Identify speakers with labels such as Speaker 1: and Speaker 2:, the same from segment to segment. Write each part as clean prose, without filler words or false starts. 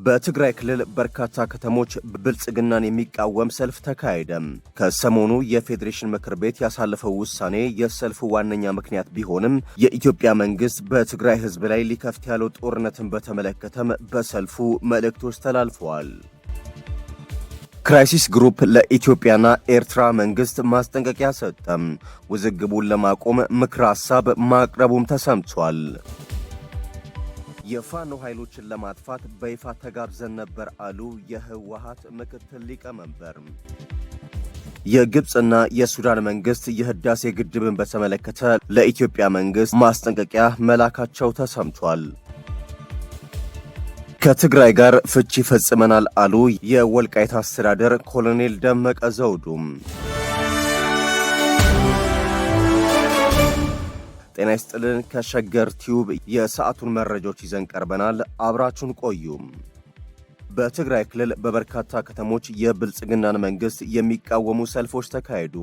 Speaker 1: በትግራይ ክልል በርካታ ከተሞች ብልጽግናን የሚቃወም ሰልፍ ተካሄደ። ከሰሞኑ የፌዴሬሽን ምክር ቤት ያሳለፈው ውሳኔ የሰልፉ ዋነኛ ምክንያት ቢሆንም የኢትዮጵያ መንግስት በትግራይ ህዝብ ላይ ሊከፍት ያለው ጦርነትን በተመለከተም በሰልፉ መልእክቶች ተላልፈዋል። ክራይሲስ ግሩፕ ለኢትዮጵያና ኤርትራ መንግስት ማስጠንቀቂያ ሰጠ። ውዝግቡን ለማቆም ምክረ ሐሳብ ማቅረቡም ተሰምቷል። የፋኖ ኃይሎችን ለማጥፋት በይፋ ተጋብዘን ነበር አሉ የህወሓት ምክትል ሊቀመንበር። የግብጽና የሱዳን መንግስት የህዳሴ ግድብን በተመለከተ ለኢትዮጵያ መንግስት ማስጠንቀቂያ መላካቸው ተሰምቷል። ከትግራይ ጋር ፍቺ ፈጽመናል አሉ የወልቃይት አስተዳደር ኮሎኔል ደመቀ ዘውዱ። ጤና ይስጥልን። ከሸገር ቲዩብ የሰዓቱን መረጃዎች ይዘን ቀርበናል። አብራችሁን ቆዩ። በትግራይ ክልል በበርካታ ከተሞች የብልጽግናን መንግስት የሚቃወሙ ሰልፎች ተካሄዱ።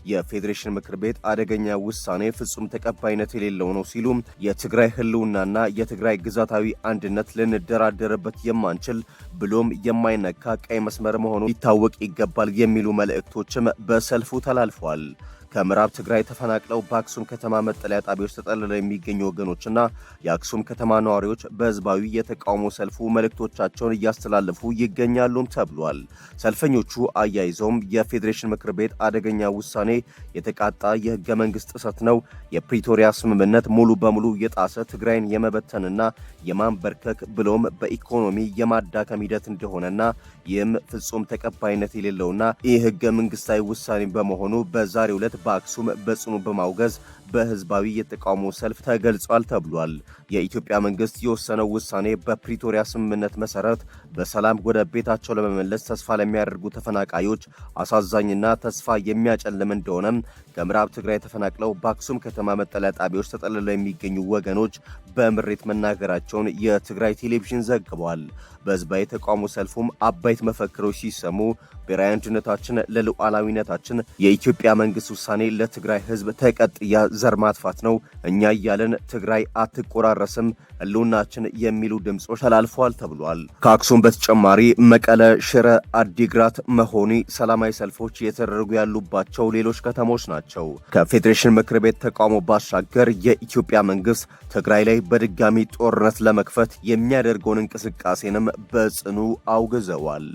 Speaker 1: የፌዴሬሽን ምክር ቤት አደገኛ ውሳኔ ፍጹም ተቀባይነት የሌለው ነው ሲሉ የትግራይ ህልውናና የትግራይ ግዛታዊ አንድነት ልንደራደርበት የማንችል ብሎም የማይነካ ቀይ መስመር መሆኑ ሊታወቅ ይገባል የሚሉ መልእክቶችም በሰልፉ ተላልፈዋል። ከምዕራብ ትግራይ ተፈናቅለው በአክሱም ከተማ መጠለያ ጣቢያዎች ተጠልለው የሚገኙ ወገኖችና የአክሱም ከተማ ነዋሪዎች በህዝባዊ የተቃውሞ ሰልፉ መልእክቶቻቸውን እያስተላለፉ ይገኛሉም ተብሏል። ሰልፈኞቹ አያይዘውም የፌዴሬሽን ምክር ቤት አደገኛ ውሳኔ የተቃጣ የህገ መንግስት ጥሰት ነው፣ የፕሪቶሪያ ስምምነት ሙሉ በሙሉ የጣሰ ትግራይን የመበተንና የማንበርከክ ብሎም በኢኮኖሚ የማዳከም ሂደት እንደሆነና ይህም ፍጹም ተቀባይነት የሌለውና ይህ ህገ መንግስታዊ ውሳኔ በመሆኑ በዛሬው ዕለት በአክሱም በጽኑ በማውገዝ በህዝባዊ የተቃውሞ ሰልፍ ተገልጿል ተብሏል። የኢትዮጵያ መንግስት የወሰነው ውሳኔ በፕሪቶሪያ ስምምነት መሰረት በሰላም ወደ ቤታቸው ለመመለስ ተስፋ ለሚያደርጉ ተፈናቃዮች አሳዛኝና ተስፋ የሚያጨልም እንደሆነም ከምዕራብ ትግራይ ተፈናቅለው በአክሱም ከተማ መጠለያ ጣቢያዎች ተጠልለው የሚገኙ ወገኖች በምሬት መናገራቸውን የትግራይ ቴሌቪዥን ዘግቧል። በህዝባዊ ተቃውሞ ሰልፉም አባይት መፈክሮች ሲሰሙ ብሔራዊ አንድነታችን ለሉዓላዊነታችን፣ የኢትዮጵያ መንግስት ውሳኔ ለትግራይ ህዝብ ተቀጥያ ዘር ማጥፋት ነው፣ እኛ እያለን ትግራይ አትቆራረስም፣ ህልውናችን የሚሉ ድምጾች ተላልፈዋል ተብሏል። ከአክሱም በተጨማሪ መቀለ፣ ሽረ፣ አዲግራት፣ መሆኒ ሰላማዊ ሰልፎች እየተደረጉ ያሉባቸው ሌሎች ከተሞች ናቸው። ከፌዴሬሽን ምክር ቤት ተቃውሞ ባሻገር የኢትዮጵያ መንግስት ትግራይ ላይ በድጋሚ ጦርነት ለመክፈት የሚያደርገውን እንቅስቃሴንም በጽኑ አውግዘዋል።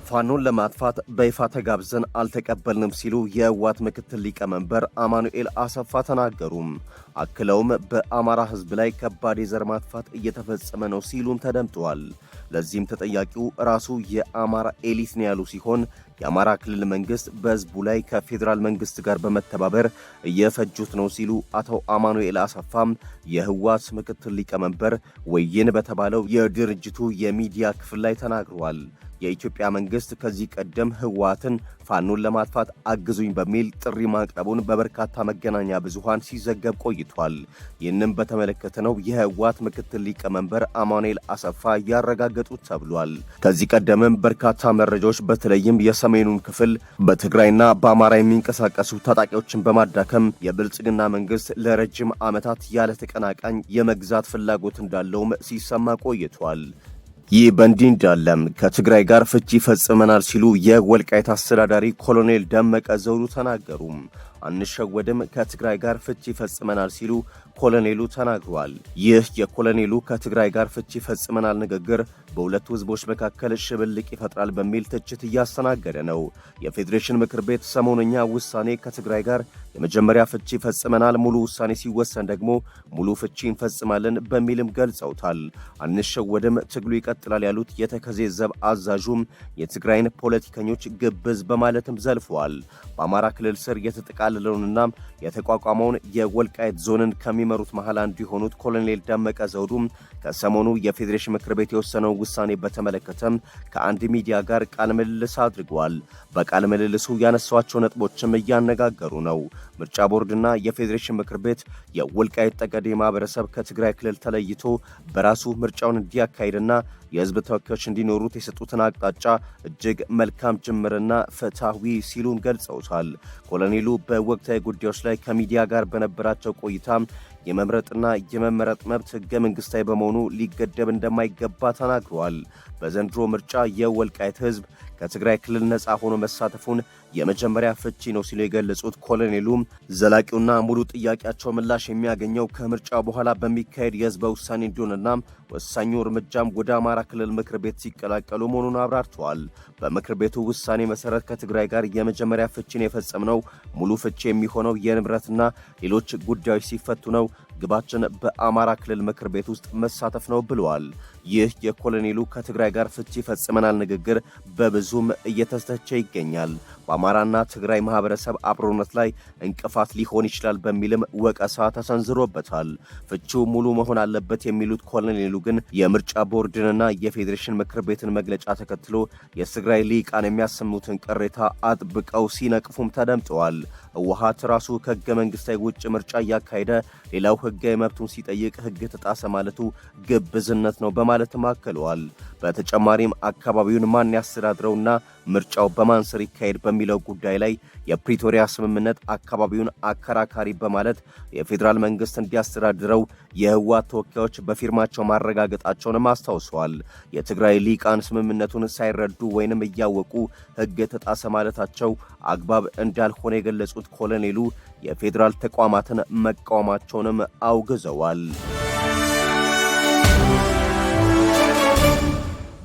Speaker 1: ፋኖን ለማጥፋት በይፋ ተጋብዘን አልተቀበልንም ሲሉ የህወሓት ምክትል ሊቀመንበር አማኑኤል አሰፋ ተናገሩ። አክለውም በአማራ ህዝብ ላይ ከባድ የዘር ማጥፋት እየተፈጸመ ነው ሲሉም ተደምጠዋል። ለዚህም ተጠያቂው ራሱ የአማራ ኤሊት ነው ያሉ ሲሆን የአማራ ክልል መንግስት በህዝቡ ላይ ከፌዴራል መንግስት ጋር በመተባበር እየፈጁት ነው ሲሉ አቶ አማኑኤል አሰፋም የህወሓት ምክትል ሊቀመንበር ወይን በተባለው የድርጅቱ የሚዲያ ክፍል ላይ ተናግረዋል። የኢትዮጵያ መንግስት ከዚህ ቀደም ህወሓትን ፋኖን ለማጥፋት አግዙኝ በሚል ጥሪ ማቅረቡን በበርካታ መገናኛ ብዙሃን ሲዘገብ ቆይቷል። ይህንም በተመለከተ ነው የህወሓት ምክትል ሊቀመንበር አማኑኤል አሰፋ ያረጋገጡት ተብሏል። ከዚህ ቀደምም በርካታ መረጃዎች በተለይም የሰሜኑን ክፍል በትግራይና በአማራ የሚንቀሳቀሱ ታጣቂዎችን በማዳከም የብልጽግና መንግስት ለረጅም ዓመታት ያለ ተቀናቃኝ የመግዛት ፍላጎት እንዳለውም ሲሰማ ቆይቷል። ይህ በእንዲህ እንዳለም ከትግራይ ጋር ፍቺ ፈጽመናል ሲሉ የወልቃይት አስተዳዳሪ ኮሎኔል ደመቀ ዘውዱ ተናገሩ። አንሸወድም፣ ከትግራይ ጋር ፍቺ ፈጽመናል ሲሉ ኮሎኔሉ ተናግሯል። ይህ የኮሎኔሉ ከትግራይ ጋር ፍቺ ፈጽመናል ንግግር በሁለቱ ህዝቦች መካከል ሽብልቅ ይፈጥራል በሚል ትችት እያስተናገደ ነው። የፌዴሬሽን ምክር ቤት ሰሞነኛ ውሳኔ ከትግራይ ጋር የመጀመሪያ ፍቺ ፈጽመናል፣ ሙሉ ውሳኔ ሲወሰን ደግሞ ሙሉ ፍቺ እንፈጽማለን በሚልም ገልጸውታል። አንሸወድም፣ ትግሉ ይቀጥላል ያሉት የተከዜ ዘብ አዛዡም የትግራይን ፖለቲከኞች ግብዝ በማለትም ዘልፈዋል። በአማራ ክልል ስር የተጠቃለለውንና የተቋቋመውን የወልቃይት ዞንን ከሚመሩት መሃል አንዱ የሆኑት ኮሎኔል ደመቀ ዘውዱ ከሰሞኑ የፌዴሬሽን ምክር ቤት የወሰነው ውሳኔ በተመለከተም ከአንድ ሚዲያ ጋር ቃለ ምልልስ አድርገዋል። በቃለ ምልልሱ ያነሷቸው ነጥቦችም እያነጋገሩ ነው። ምርጫ ቦርድና የፌዴሬሽን ምክር ቤት የወልቃይት ጠገዴ ማህበረሰብ ከትግራይ ክልል ተለይቶ በራሱ ምርጫውን እንዲያካሂድና የህዝብ ተወካዮች እንዲኖሩት የሰጡትን አቅጣጫ እጅግ መልካም ጅምርና ፍትሃዊ ሲሉም ገልጸውታል። ኮሎኔሉ በወቅታዊ ጉዳዮች ላይ ከሚዲያ ጋር በነበራቸው ቆይታ የመምረጥና የመመረጥ መብት ሕገ መንግሥታዊ በመሆኑ ሊገደብ እንደማይገባ ተናግረዋል። በዘንድሮ ምርጫ የወልቃይት ሕዝብ ከትግራይ ክልል ነፃ ሆኖ መሳተፉን የመጀመሪያ ፍቺ ነው ሲሉ የገለጹት ኮሎኔሉም ዘላቂውና ሙሉ ጥያቄያቸው ምላሽ የሚያገኘው ከምርጫ በኋላ በሚካሄድ የሕዝበ ውሳኔ እንደሆነና ወሳኙ እርምጃም ወደ አማራ ክልል ምክር ቤት ሲቀላቀሉ መሆኑን አብራርተዋል። በምክር ቤቱ ውሳኔ መሰረት ከትግራይ ጋር የመጀመሪያ ፍቺን የፈጸምነው ሙሉ ፍቺ የሚሆነው የንብረትና ሌሎች ጉዳዮች ሲፈቱ ነው። ግባችን በአማራ ክልል ምክር ቤት ውስጥ መሳተፍ ነው ብለዋል። ይህ የኮሎኔሉ ከትግራይ ጋር ፍቺ ፈጽመናል ንግግር በብዙም እየተስተቸ ይገኛል። በአማራና ትግራይ ማህበረሰብ አብሮነት ላይ እንቅፋት ሊሆን ይችላል በሚልም ወቀሳ ተሰንዝሮበታል። ፍቺው ሙሉ መሆን አለበት የሚሉት ኮሎኔሉ ግን የምርጫ ቦርድንና የፌዴሬሽን ምክር ቤትን መግለጫ ተከትሎ የትግራይ ሊቃን የሚያሰሙትን ቅሬታ አጥብቀው ሲነቅፉም ተደምጠዋል። ህወሓት ራሱ ከህገ መንግስታዊ ውጭ ምርጫ እያካሄደ ሌላው ህጋዊ መብቱን ሲጠይቅ ህግ ተጣሰ ማለቱ ግብዝነት ነው በማለትም አክለዋል። በተጨማሪም አካባቢውን ማን ያስተዳድረውና ምርጫው በማን ስር ይካሄድ በሚለው ጉዳይ ላይ የፕሪቶሪያ ስምምነት አካባቢውን አከራካሪ በማለት የፌዴራል መንግስት እንዲያስተዳድረው የህወሓት ተወካዮች በፊርማቸው ማረጋገጣቸውንም አስታውሰዋል። የትግራይ ሊቃን ስምምነቱን ሳይረዱ ወይንም እያወቁ ህግ ተጣሰ ማለታቸው አግባብ እንዳልሆነ የገለጹት ኮሎኔሉ የፌዴራል ተቋማትን መቃወማቸውንም አውግዘዋል።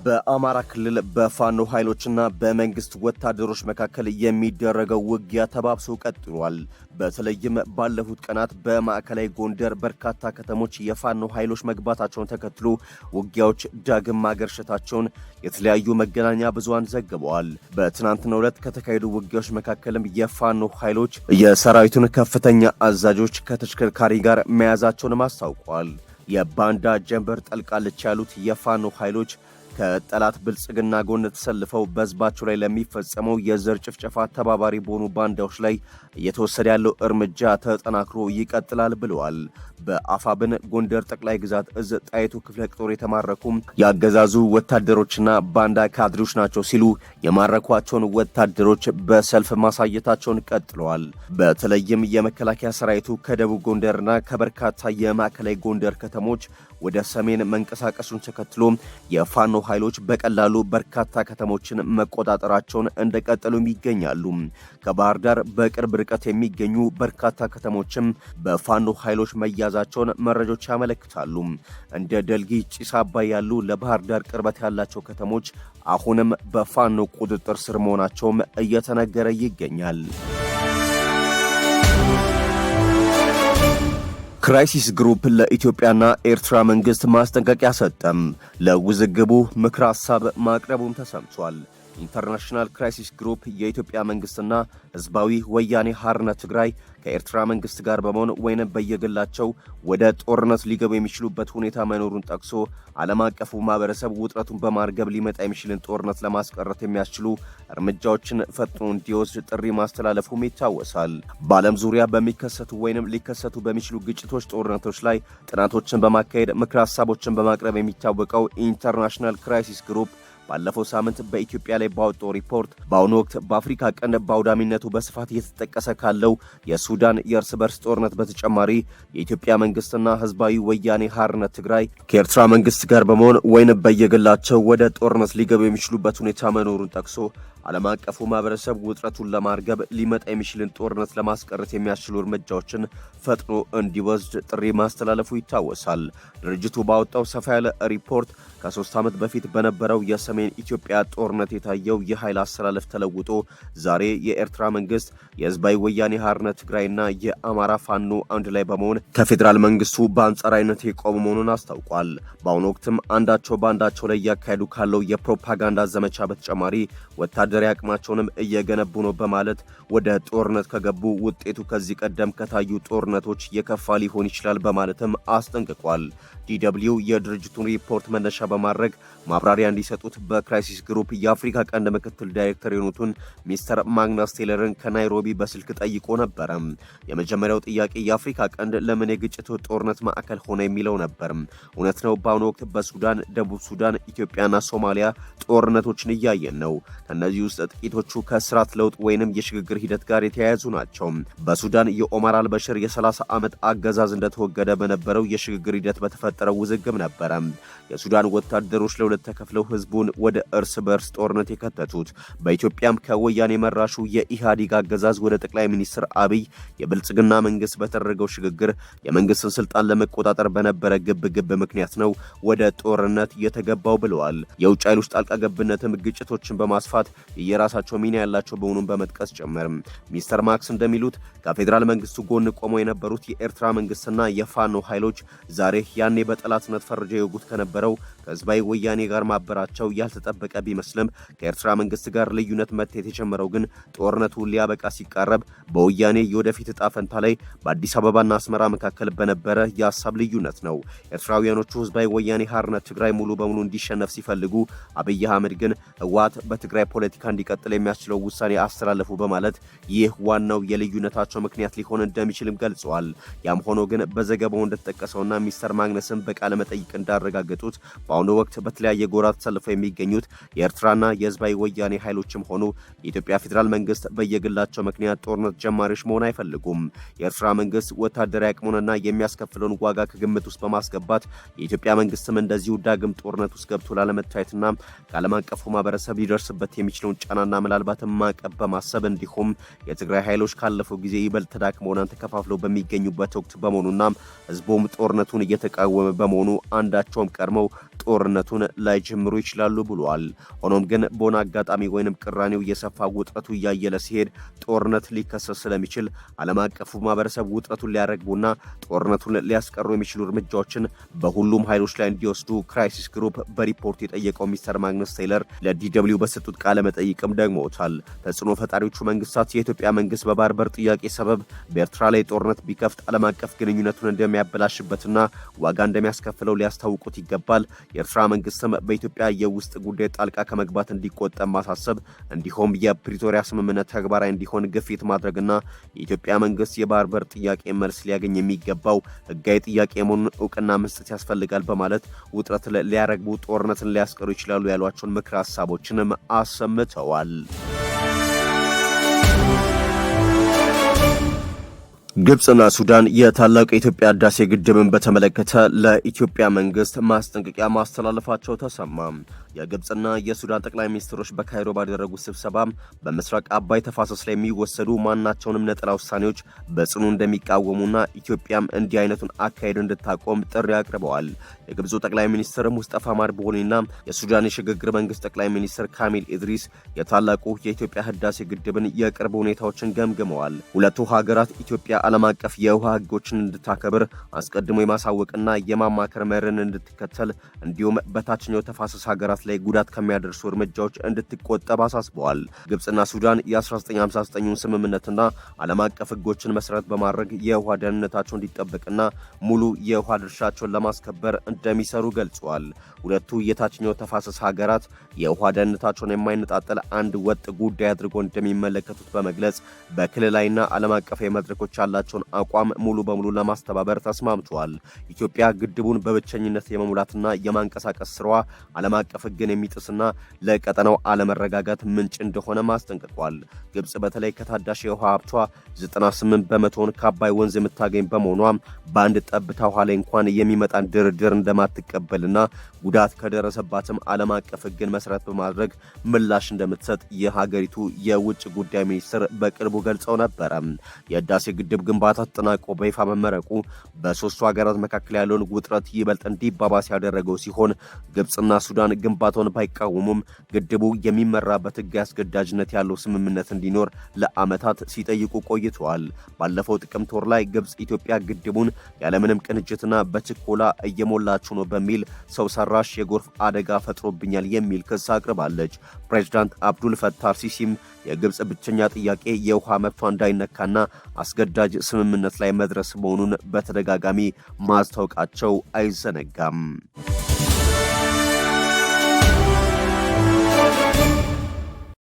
Speaker 1: በአማራ ክልል በፋኖ ኃይሎችና በመንግስት ወታደሮች መካከል የሚደረገው ውጊያ ተባብሶ ቀጥሏል። በተለይም ባለፉት ቀናት በማዕከላዊ ጎንደር በርካታ ከተሞች የፋኖ ኃይሎች መግባታቸውን ተከትሎ ውጊያዎች ዳግም ማገርሸታቸውን የተለያዩ መገናኛ ብዙሃን ዘግበዋል። በትናንትናው ዕለት ከተካሄዱ ውጊያዎች መካከልም የፋኖ ኃይሎች የሰራዊቱን ከፍተኛ አዛዦች ከተሽከርካሪ ጋር መያዛቸውንም አስታውቀዋል። የባንዳ ጀንበር ጠልቃለች ያሉት የፋኖ ኃይሎች ከጠላት ብልጽግና ጎን ተሰልፈው በህዝባቸው ላይ ለሚፈጸመው የዘር ጭፍጨፋ ተባባሪ በሆኑ ባንዳዎች ላይ እየተወሰደ ያለው እርምጃ ተጠናክሮ ይቀጥላል ብለዋል። በአፋብን ጎንደር ጠቅላይ ግዛት እዝ ጣይቱ ክፍለ ጦር የተማረኩም ያገዛዙ ወታደሮችና ባንዳ ካድሬዎች ናቸው ሲሉ የማረኳቸውን ወታደሮች በሰልፍ ማሳየታቸውን ቀጥለዋል። በተለይም የመከላከያ ሰራዊቱ ከደቡብ ጎንደርና ከበርካታ የማዕከላዊ ጎንደር ከተሞች ወደ ሰሜን መንቀሳቀሱን ተከትሎ የፋኖ ኃይሎች በቀላሉ በርካታ ከተሞችን መቆጣጠራቸውን እንደቀጠሉም ይገኛሉ። ከባህር ዳር በቅርብ ርቀት የሚገኙ በርካታ ከተሞችም በፋኖ ኃይሎች መያዛቸውን መረጃዎች ያመለክታሉ። እንደ ደልጊ፣ ጭስ አባይ ያሉ ለባህር ዳር ቅርበት ያላቸው ከተሞች አሁንም በፋኖ ቁጥጥር ስር መሆናቸውም እየተነገረ ይገኛል። ክራይሲስ ግሩፕ ለኢትዮጵያና ኤርትራ መንግስት ማስጠንቀቂያ ሰጠም። ለውዝግቡ ምክረ ሐሳብ ማቅረቡም ተሰምቷል። ኢንተርናሽናል ክራይሲስ ግሩፕ የኢትዮጵያ መንግስትና ህዝባዊ ወያኔ ሓርነት ትግራይ ከኤርትራ መንግስት ጋር በመሆን ወይንም በየግላቸው ወደ ጦርነት ሊገቡ የሚችሉበት ሁኔታ መኖሩን ጠቅሶ ዓለም አቀፉ ማህበረሰብ ውጥረቱን በማርገብ ሊመጣ የሚችልን ጦርነት ለማስቀረት የሚያስችሉ እርምጃዎችን ፈጥኖ እንዲወስድ ጥሪ ማስተላለፉም ይታወሳል። በዓለም ዙሪያ በሚከሰቱ ወይንም ሊከሰቱ በሚችሉ ግጭቶች፣ ጦርነቶች ላይ ጥናቶችን በማካሄድ ምክረ ሐሳቦችን በማቅረብ የሚታወቀው ኢንተርናሽናል ክራይሲስ ግሩፕ ባለፈው ሳምንት በኢትዮጵያ ላይ ባወጣው ሪፖርት በአሁኑ ወቅት በአፍሪካ ቀንድ በአውዳሚነቱ በስፋት እየተጠቀሰ ካለው የሱዳን የእርስ በርስ ጦርነት በተጨማሪ የኢትዮጵያ መንግስትና ህዝባዊ ወያኔ ሓርነት ትግራይ ከኤርትራ መንግስት ጋር በመሆን ወይንም በየግላቸው ወደ ጦርነት ሊገቡ የሚችሉበት ሁኔታ መኖሩን ጠቅሶ ዓለም አቀፉ ማህበረሰብ ውጥረቱን ለማርገብ ሊመጣ የሚችልን ጦርነት ለማስቀረት የሚያስችሉ እርምጃዎችን ፈጥኖ እንዲወስድ ጥሪ ማስተላለፉ ይታወሳል። ድርጅቱ ባወጣው ሰፋ ያለ ሪፖርት ከ3 ዓመት በፊት በነበረው የሰሜን ኢትዮጵያ ጦርነት የታየው የኃይል አሰላለፍ ተለውጦ ዛሬ የኤርትራ መንግስት የህዝባዊ ወያኔ ሓርነት ትግራይና የአማራ ፋኖ አንድ ላይ በመሆን ከፌዴራል መንግስቱ በአንጻራዊነት የቆሙ መሆኑን አስታውቋል። በአሁኑ ወቅትም አንዳቸው በአንዳቸው ላይ እያካሄዱ ካለው የፕሮፓጋንዳ ዘመቻ በተጨማሪ ወታደራዊ አቅማቸውንም እየገነቡ ነው በማለት ወደ ጦርነት ከገቡ ውጤቱ ከዚህ ቀደም ከታዩ ጦርነቶች የከፋ ሊሆን ይችላል በማለትም አስጠንቅቋል። ዲደብሊው የድርጅቱን ሪፖርት መነሻ በማድረግ ማብራሪያ እንዲሰጡት በክራይሲስ ግሩፕ የአፍሪካ ቀንድ ምክትል ዳይሬክተር የሆኑትን ሚስተር ማግናስ ቴለርን ከናይሮቢ በስልክ ጠይቆ ነበረ። የመጀመሪያው ጥያቄ የአፍሪካ ቀንድ ለምን የግጭቱ ጦርነት ማዕከል ሆነ የሚለው ነበር። እውነት ነው፣ በአሁኑ ወቅት በሱዳን፣ ደቡብ ሱዳን፣ ኢትዮጵያና ሶማሊያ ጦርነቶችን እያየን ነው። ከነዚህ ከነዚህ ውስጥ ጥቂቶቹ ከስርዓት ለውጥ ወይንም የሽግግር ሂደት ጋር የተያያዙ ናቸው። በሱዳን የኦማር አልበሽር የ30 ዓመት አገዛዝ እንደተወገደ በነበረው የሽግግር ሂደት በተፈጠረው ውዝግብ ነበረ የሱዳን ወታደሮች ለሁለት ተከፍለው ህዝቡን ወደ እርስ በርስ ጦርነት የከተቱት። በኢትዮጵያም ከወያኔ መራሹ የኢህአዴግ አገዛዝ ወደ ጠቅላይ ሚኒስትር አብይ የብልጽግና መንግስት በተደረገው ሽግግር የመንግስትን ስልጣን ለመቆጣጠር በነበረ ግብ ምክንያት ነው ወደ ጦርነት የተገባው ብለዋል። የውጭ ኃይሎች ጣልቃ ገብነትም ግጭቶችን በማስፋት የራሳቸው ሚና ያላቸው በሆኑን በመጥቀስ ጭምር ሚስተር ማክስ እንደሚሉት ከፌዴራል መንግስቱ ጎን ቆመው የነበሩት የኤርትራ መንግስትና የፋኖ ኃይሎች ዛሬ ያኔ በጠላትነት ፈርጀው የወጉት ከነበረው ከህዝባዊ ወያኔ ጋር ማበራቸው ያልተጠበቀ ቢመስልም ከኤርትራ መንግስት ጋር ልዩነት መታየት የጀመረው ግን ጦርነቱ ሊያበቃ ሲቃረብ በወያኔ የወደፊት ዕጣ ፈንታ ላይ በአዲስ አበባና አስመራ መካከል በነበረ የሀሳብ ልዩነት ነው። ኤርትራውያኖቹ ህዝባዊ ወያኔ ሓርነት ትግራይ ሙሉ በሙሉ እንዲሸነፍ ሲፈልጉ፣ አብይ አህመድ ግን ህወሓት በትግራይ ፖለቲካ እንዲቀጥል የሚያስችለው ውሳኔ አስተላለፉ በማለት ይህ ዋናው የልዩነታቸው ምክንያት ሊሆን እንደሚችልም ገልጸዋል። ያም ሆኖ ግን በዘገባው እንደተጠቀሰውና ሚስተር ማግነስም በቃለ መጠይቅ እንዳረጋገጡት በአሁኑ ወቅት በተለያየ ጎራ ተሰልፈው የሚገኙት የኤርትራና የህዝባዊ ወያኔ ኃይሎችም ሆኑ የኢትዮጵያ ፌዴራል መንግስት በየግላቸው ምክንያት ጦርነት ጀማሪዎች መሆን አይፈልጉም። የኤርትራ መንግስት ወታደራዊ አቅሙንና የሚያስከፍለውን ዋጋ ከግምት ውስጥ በማስገባት የኢትዮጵያ መንግስትም እንደዚሁ ዳግም ጦርነት ውስጥ ገብቶ ላለመታየትና ከዓለም አቀፉ ማህበረሰብ ሊደርስበት የሚችለውን ጫናና ምናልባትም ማዕቀብ በማሰብ እንዲሁም የትግራይ ኃይሎች ካለፈው ጊዜ ይበልጥ ተዳክመውና ተከፋፍለው በሚገኙበት ወቅት በመሆኑና ህዝቡም ጦርነቱን እየተቃወመ በመሆኑ አንዳቸውም ቀድመው ጦርነቱን ላይጀምሩ ይችላሉ ብሏል። ሆኖም ግን በሆነ አጋጣሚ ወይንም ቅራኔው እየሰፋ ውጥረቱ እያየለ ሲሄድ ጦርነት ሊከሰት ስለሚችል ዓለም አቀፉ ማህበረሰብ ውጥረቱን ሊያረግቡና ጦርነቱን ሊያስቀሩ የሚችሉ እርምጃዎችን በሁሉም ኃይሎች ላይ እንዲወስዱ ክራይሲስ ግሩፕ በሪፖርት የጠየቀው ሚስተር ማግነስ ቴይለር ለዲደብሊው በሰጡት ቃለ መጠይቅም ደግመውታል። ተጽዕኖ ፈጣሪዎቹ መንግስታት የኢትዮጵያ መንግስት በባህር በር ጥያቄ ሰበብ በኤርትራ ላይ ጦርነት ቢከፍት ዓለም አቀፍ ግንኙነቱን እንደሚያበላሽበትና ዋጋ እንደሚያስከፍለው ሊያስታውቁት ይገባል። የኤርትራ መንግስትም በኢትዮጵያ የውስጥ ጉዳይ ጣልቃ ከመግባት እንዲቆጠብ ማሳሰብ እንዲሁም የፕሪቶሪያ ስምምነት ተግባራዊ እንዲሆን ግፊት ማድረግና የኢትዮጵያ መንግስት የባህር በር ጥያቄ መልስ ሊያገኝ የሚገባው ህጋዊ ጥያቄ መሆኑን እውቅና መስጠት ያስፈልጋል በማለት ውጥረት ሊያረግቡ ጦርነትን ሊያስቀሩ ይችላሉ ያሏቸውን ምክረ ሀሳቦችንም አሰምተዋል። ግብጽና ሱዳን የታላቁ የኢትዮጵያ ህዳሴ ግድብን በተመለከተ ለኢትዮጵያ መንግስት ማስጠንቀቂያ ማስተላለፋቸው ተሰማ። የግብጽና የሱዳን ጠቅላይ ሚኒስትሮች በካይሮ ባደረጉት ስብሰባ በምስራቅ አባይ ተፋሰስ ላይ የሚወሰዱ ማናቸውንም ነጠላ ውሳኔዎች በጽኑ እንደሚቃወሙና ኢትዮጵያም እንዲህ አይነቱን አካሄድ እንድታቆም ጥሪ አቅርበዋል። የግብፁ ጠቅላይ ሚኒስትር ሙስጠፋ ማድቡኒና የሱዳን የሽግግር መንግስት ጠቅላይ ሚኒስትር ካሚል ኢድሪስ የታላቁ የኢትዮጵያ ህዳሴ ግድብን የቅርብ ሁኔታዎችን ገምግመዋል። ሁለቱ ሀገራት ኢትዮጵያ ዓለም አቀፍ የውሃ ህጎችን እንድታከብር አስቀድሞ የማሳወቅና የማማከር መርህን እንድትከተል እንዲሁም በታችኛው ተፋሰስ ሀገራት ላይ ጉዳት ከሚያደርሱ እርምጃዎች እንድትቆጠብ አሳስበዋል። ግብጽና ሱዳን የ1959ን ስምምነትና ዓለም አቀፍ ህጎችን መሰረት በማድረግ የውሃ ደህንነታቸው እንዲጠበቅና ሙሉ የውሃ ድርሻቸውን ለማስከበር እንደሚሰሩ ገልጸዋል። ሁለቱ የታችኛው ተፋሰስ ሀገራት የውሃ ደህንነታቸውን የማይነጣጠል አንድ ወጥ ጉዳይ አድርጎ እንደሚመለከቱት በመግለጽ በክልላዊና ዓለም አቀፍ መድረኮች ያላቸውን አቋም ሙሉ በሙሉ ለማስተባበር ተስማምተዋል። ኢትዮጵያ ግድቡን በብቸኝነት የመሙላትና የማንቀሳቀስ ስራዋ ዓለም አቀፍ ህግን የሚጥስና ለቀጠናው አለመረጋጋት ምንጭ እንደሆነ ማስጠንቅቋል። ግብጽ በተለይ ከታዳሽ የውሃ ሀብቷ 98 በመቶውን ከአባይ ወንዝ የምታገኝ በመሆኗ በአንድ ጠብታ ውሃ ላይ እንኳን የሚመጣን ድርድር እንደማትቀበልና ጉዳት ከደረሰባትም ዓለም አቀፍ ህግን መሰረት በማድረግ ምላሽ እንደምትሰጥ የሀገሪቱ የውጭ ጉዳይ ሚኒስትር በቅርቡ ገልጸው ነበረ። የህዳሴ ግድብ ግንባታ ተጠናቆ በይፋ መመረቁ በሶስቱ ሀገራት መካከል ያለውን ውጥረት ይበልጥ እንዲባባስ ያደረገው ሲሆን ግብጽና ሱዳን ግንባታውን ባይቃወሙም ግድቡ የሚመራበት ህግ አስገዳጅነት ያለው ስምምነት እንዲኖር ለዓመታት ሲጠይቁ ቆይተዋል። ባለፈው ጥቅምት ወር ላይ ግብጽ ኢትዮጵያ ግድቡን ያለምንም ቅንጅትና በችኮላ እየሞላችው ነው በሚል ሰው ሰራሽ የጎርፍ አደጋ ፈጥሮብኛል የሚል ክስ አቅርባለች። ፕሬዝዳንት አብዱል ፈታህ ሲሲም የግብጽ ብቸኛ ጥያቄ የውሃ መብቷ እንዳይነካና አስገዳጅ ስምምነት ላይ መድረስ መሆኑን በተደጋጋሚ ማስታወቃቸው አይዘነጋም።